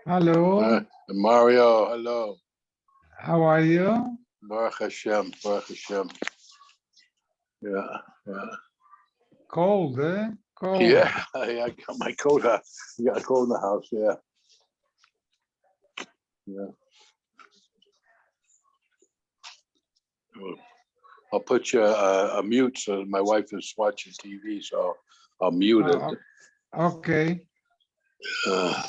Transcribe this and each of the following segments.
Hello. Mario, hello. How are you? Baruch Hashem, Baruch Hashem. Yeah. Cold, eh? Cold. Yeah, I got my coat. I got a coat in the house, yeah. I'll put you a mute so my wife is watching TV, so I'll mute it. Okay. Yeah.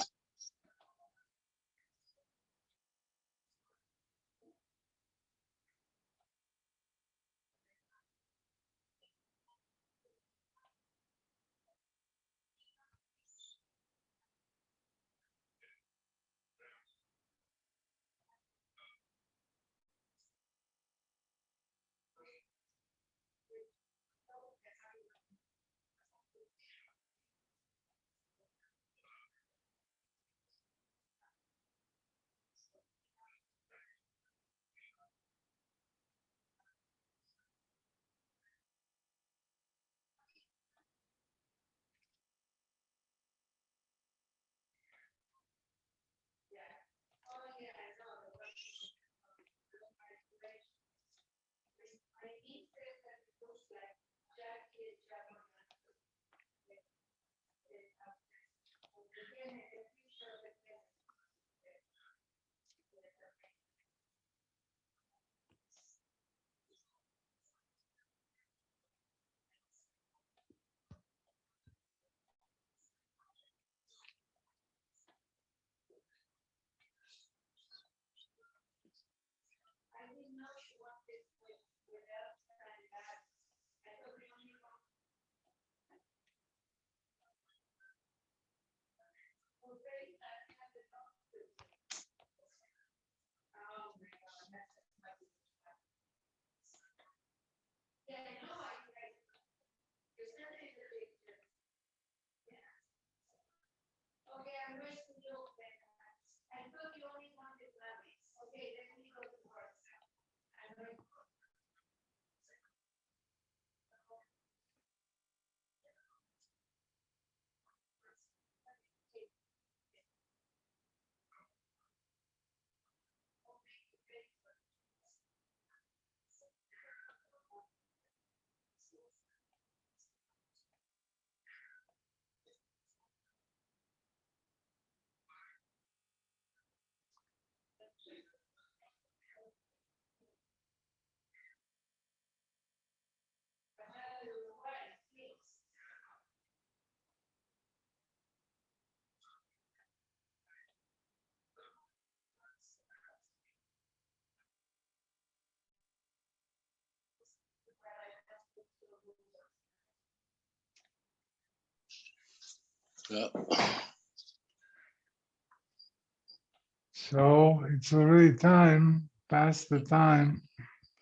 So it's already time, past the time.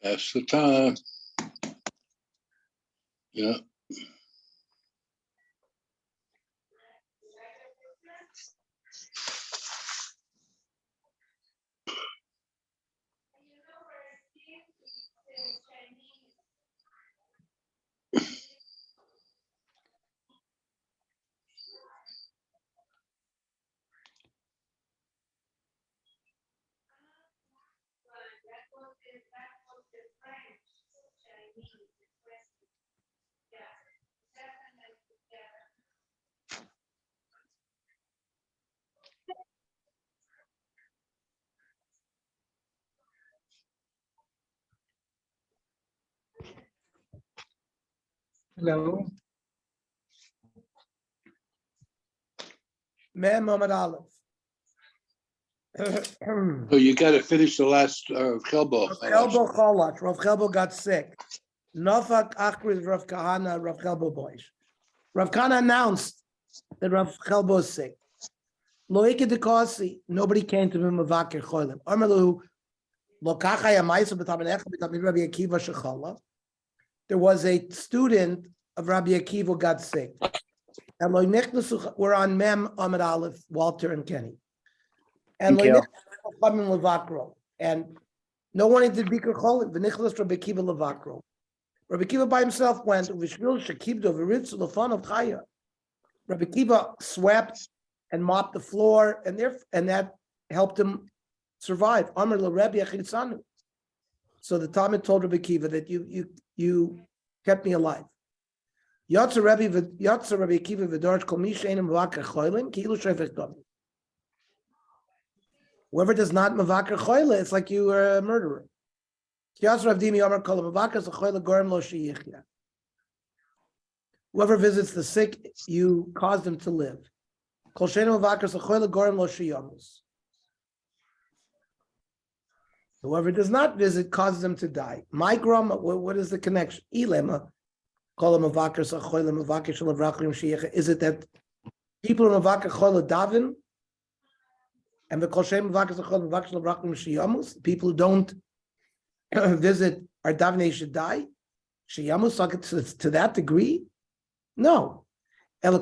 That's the time. Yeah. Hello. Mem Amad Aleph. So you got to finish the last Chelbo. Chelbo Cholach. Rav Chelbo got sick. Nofak Achriz Rav Kahana, Rav Chelbo boys. Rav Kahana announced that Rav Chelbo is sick. Loike Dekosi, nobody came to him Mavakir Cholim. Armalu Lokachaya Maisa B'Tamenecha B'Tamin Rabbi Akiva Shechala. There was a student of Rabbi Akiva who got sick. And we're on Mem Amad Aleph, Walter and Kenny. And and no one did Bikur Cholim. V'nichlas Rabbi Akiva Levakro. Rabbi Akiva by himself went. V'shvil Shekibdo V'ritz Lefan of Chaya. Rabbi Akiva swept and mopped the floor, and that helped him survive. Amar Rebbe Achitzanu. So the Talmud told Rabbi Akiva that you kept me alive. Yatsa Rabbi Akiva v'dorch kol mi she'einu mevaker cholim ki'ilu shofech dam. Whoever does not mevaker choila, it's like you were a murderer. Whoever visits the sick, you cause them to live. Whoever does not visit causes them to die. What is the connection? Is it that people in Mavakar Chola daven, and the people who don't visit our davening should die? To that degree? No. Whoever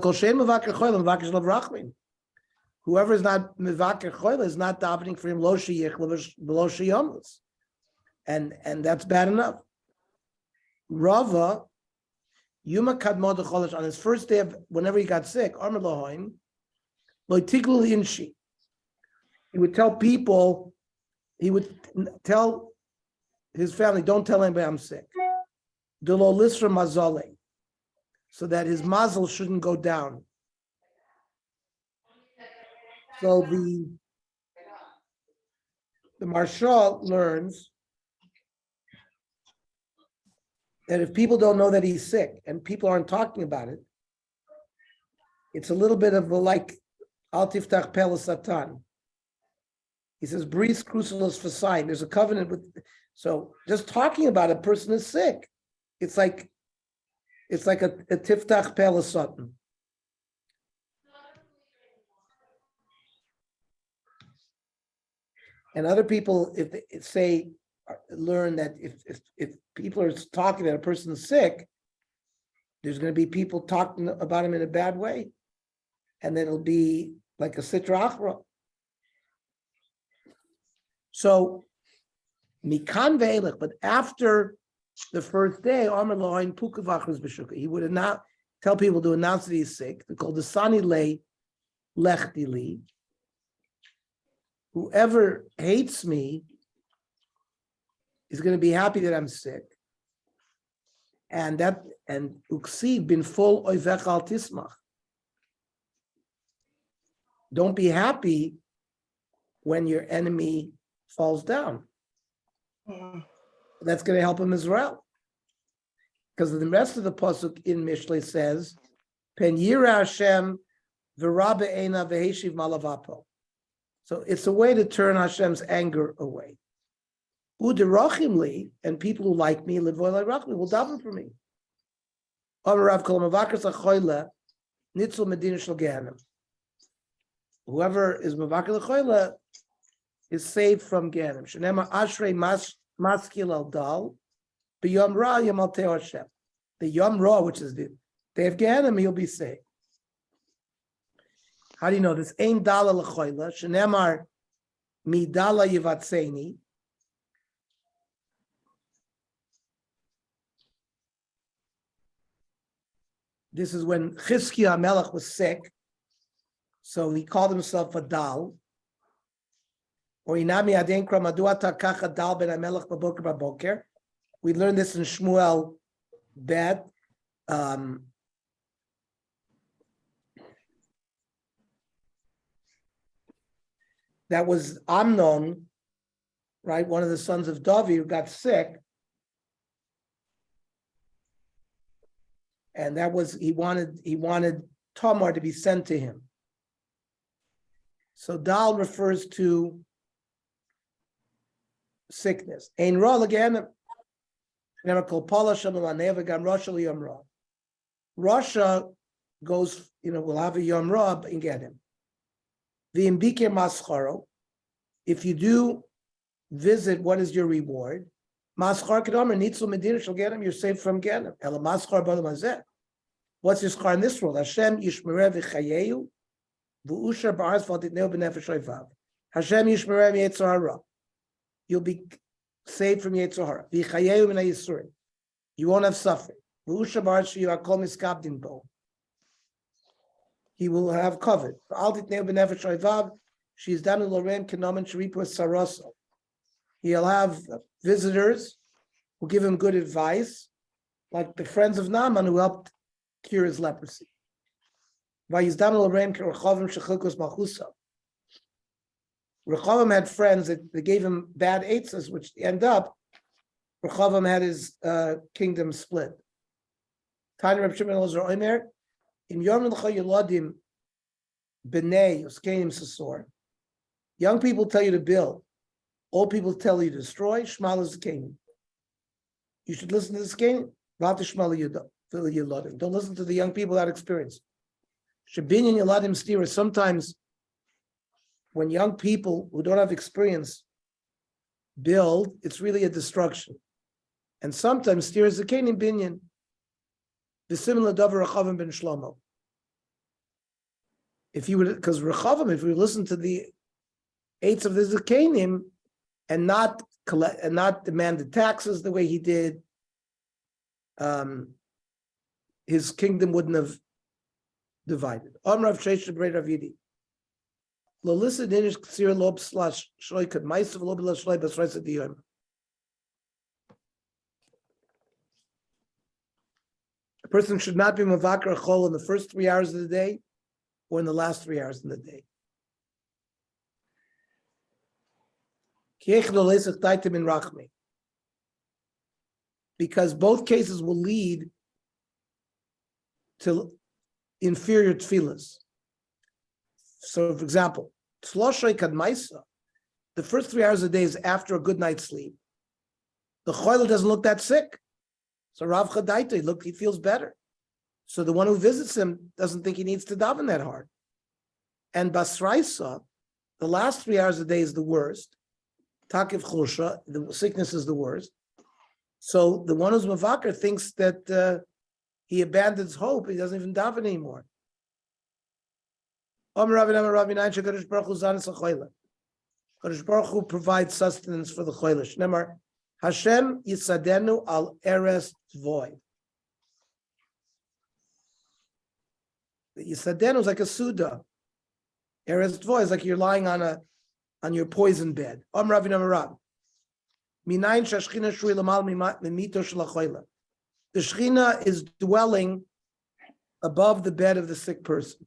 is not mevaker choila is not davening for him lo sheyich lo sheyamus, and that's bad enough. Rava Yuma kadmod cholash, on his first day of whenever he got sick, Amar Lahoim lo tiglu inshi. He would tell people, he would tell his family, don't tell anybody I'm sick. Delo lisra mazale, so that his mazel shouldn't go down. So the Marshal learns that if people don't know that he's sick and people aren't talking about it, it's a little bit of a like al tiftach pel satan. He says, breathe crucibles for sign. There's a covenant with, so just talking about a person is sick. It's like a tiftach pel satan. And other people, if they learn that if people are talking that a person's sick, there's going to be people talking about him in a bad way, and then it'll be like a sitra achra. So mikan ve'elech, but after the first day, Amar Lohain pukav achros b'shuka, he would not tell people to announce that he's sick. They're called the sani lei lechti li. Whoever hates me is going to be happy that I'm sick. And uksiv bin full oivech al tismach. Don't be happy when your enemy falls down. That's going to help him as well. Because the rest of the pasuk in Mishlei says, Pen yira Hashem v'rabe eina v'heshiv malavapo. So it's a way to turn Hashem's anger away. Uderachimli, and people who like me, live like rachmi, will daven for me. Whoever is mavakar l'choila is saved from Gehenim. Shenema ashrei maskil al dal, b'yom ra yom al teo Hashem. The yom ra, which is the day of Gehenim, he'll be saved. How do you know this? Ein dala l'choila, shenemar mi dala yivatzeni. This is when Chizkiah HaMelech was sick, so he called himself a dal. Or inami aden kra madua kacha dal ben HaMelech baboker baboker. We learned this in Shmuel Bet. That was Amnon, right? One of the sons of Davi who got sick. And that was, he wanted Tamar to be sent to him. So Dal refers to sickness. Ein ra again, never called Russia goes, will have a Yom Ra and get him. If you do visit, what is your reward? Maschar Kedomer Nitzel Medina shall get him, you're saved from Gehenim. Ela Maschar Bala Mazeh. What's your schar in this world? Hashem Yishmereh V'chayeyu V'ushar Ba'aretz V'alditneu B'nefesh Oivav. Hashem Yishmereh V'Yetzer Hara. You'll be saved from Yetzer Hara. V'chayeyu Min HaYisurim. You won't have suffering. V'ushar Ba'aretz Sheyuakol Miskabdin Bo. he will have covered. She's done Loren Kenomen Sharipa Saroso. He'll have visitors who give him good advice, like the friends of Naaman who helped cure his leprosy. Rechavam had friends that gave him bad eitzes, which end up, Rechavam had his kingdom split. Tanya Reb Shimon Elazar Omer, Im Yom L'cha Yeladim B'nei Uskenim Sasor. Young people tell you to build. Old people tell you to destroy. Shmal is the king. You should listen to this king. Don't listen to the young people without experience. Shabinyan Yeladim Stira. Sometimes when young people who don't have experience build, it's really a destruction. And sometimes Stira is the king in Binyan. The similar Dover Rechavim ben Shlomo. If you would, because Rechavim, if we listen to the eights of the Zakanim and not collect and not demand the taxes the way he did, his kingdom wouldn't have divided. Amrav Sheish Brei Rav Yidi. Lolisa Dinish Ksir Lob Slash Shloikad Maisav Lob La Shloi Basraisa Diyom. A person should not be Mavakar Chol in the first 3 hours of the day or in the last 3 hours of the day. Because both cases will lead to inferior tefillas. So, for example, the first 3 hours of the day is after a good night's sleep. The choiler doesn't look that sick. So Rav Chadaita, he feels better. So the one who visits him doesn't think he needs to daven that hard. And Basraisa, the last 3 hours of the day is the worst. Takif Chulsha, the sickness is the worst. So the one who's Mavakar thinks that he abandons hope. He doesn't even daven anymore. Kadosh Baruch Hu provides sustenance for the choilish. Nemar, Hashem yisadenu al eres void. The yisadenu is like a suda. Eres void is like you're lying on your poison bed. Minayin shashchina shui lamal mimito shel hachoila. The Shechina is dwelling above the bed of the sick person.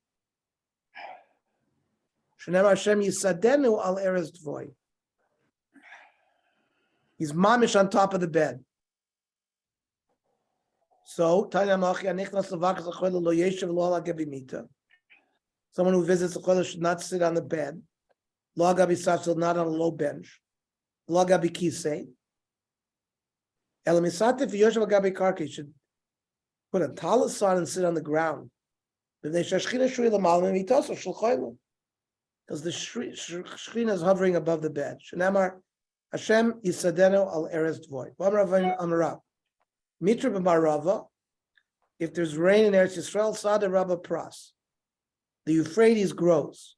Shenemar Hashem yisadenu al eres void. He's mamish on top of the bed. So, someone who visits the cholah should not sit on the bed. Not on a low bench. He should put a talis on and sit on the ground. Because the Shechina is hovering above the bed. Hashem yisadenu al eres dvoy. Mitra b'marava. If there's rain in Eretz Yisrael, sada rabba pras. The Euphrates grows.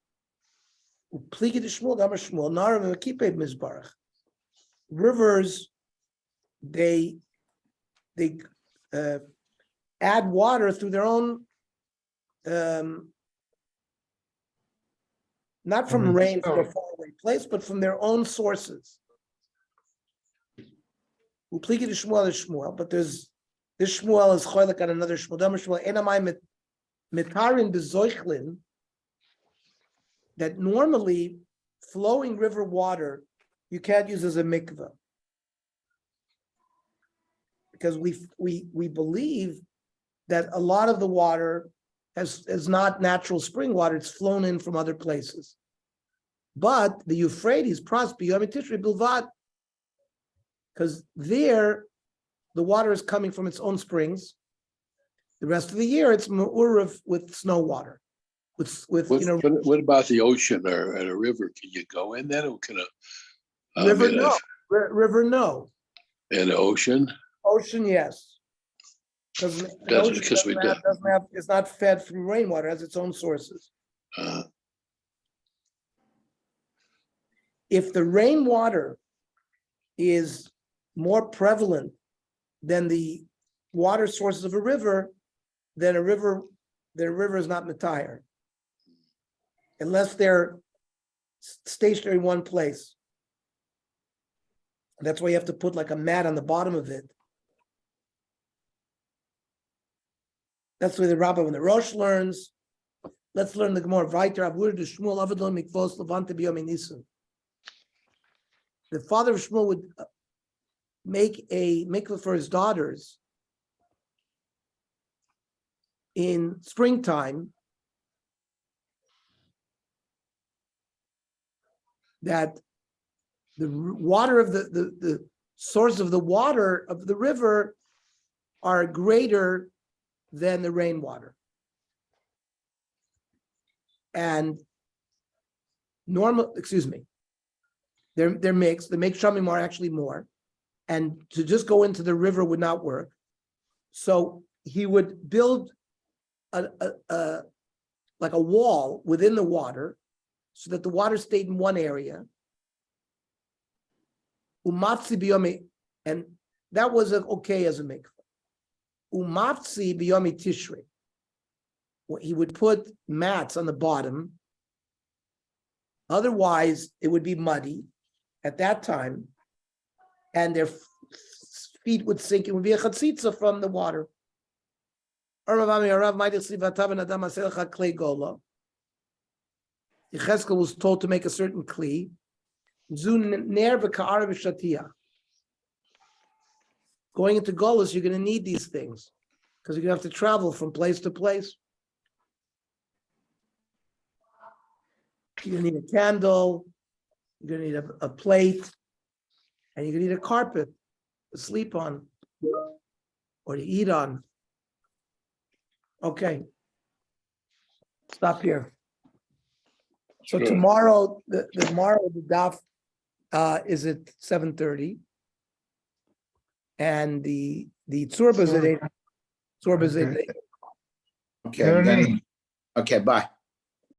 Upliki d'shmuel damar shmuel narav v'kipei mizbarach. Rivers, they add water through their own, not from rain from a faraway place, but from their own sources. Upliki d'shmuel is Shmuel, but this Shmuel is choylek on another Shmuel. Damar Shmuel enamai mitarin bezoichlin. That normally flowing river water you can't use as a mikveh, because we believe that a lot of the water is not natural spring water; it's flown in from other places. But the Euphrates, Pras b'yom tishri bilvad, because there the water is coming from its own springs. The rest of the year it's me'urav with snow water. What about the ocean or a river? Can you go in that, or can river? No, river no. And the ocean? Ocean, yes. Because it's not fed through rainwater; it has its own sources. If the rainwater is more prevalent than the water sources of a river, then the river is not matayr. unless they're stationary in one place. That's why you have to put like a mat on the bottom of it. That's where the Rabbah and the Rosh learns. Let's learn the Gemara. The father of Shmuel would make a mikveh for his daughters in springtime, that the water of the source of the water of the river are greater than the rainwater. And they're mixed. The make shamim are actually more. And to just go into the river would not work. So he would build like a wall within the water so that the water stayed in one area. Umafzi biyomi, and that was okay as a mikveh. Umafzi biyomi tishrei. He would put mats on the bottom. Otherwise, it would be muddy at that time, and their feet would sink. It would be a chatzitza from the water. Yechezkel was told to make a certain kli. Going into Golus, you're going to need these things because you're going to have to travel from place to place. You're going to need a candle, you're going to need a plate, and you're going to need a carpet to sleep on or to eat on. Okay. Stop here. So tomorrow, the daf is at 7:30, and the tzurba is at 8. Okay. Okay, then, okay, bye.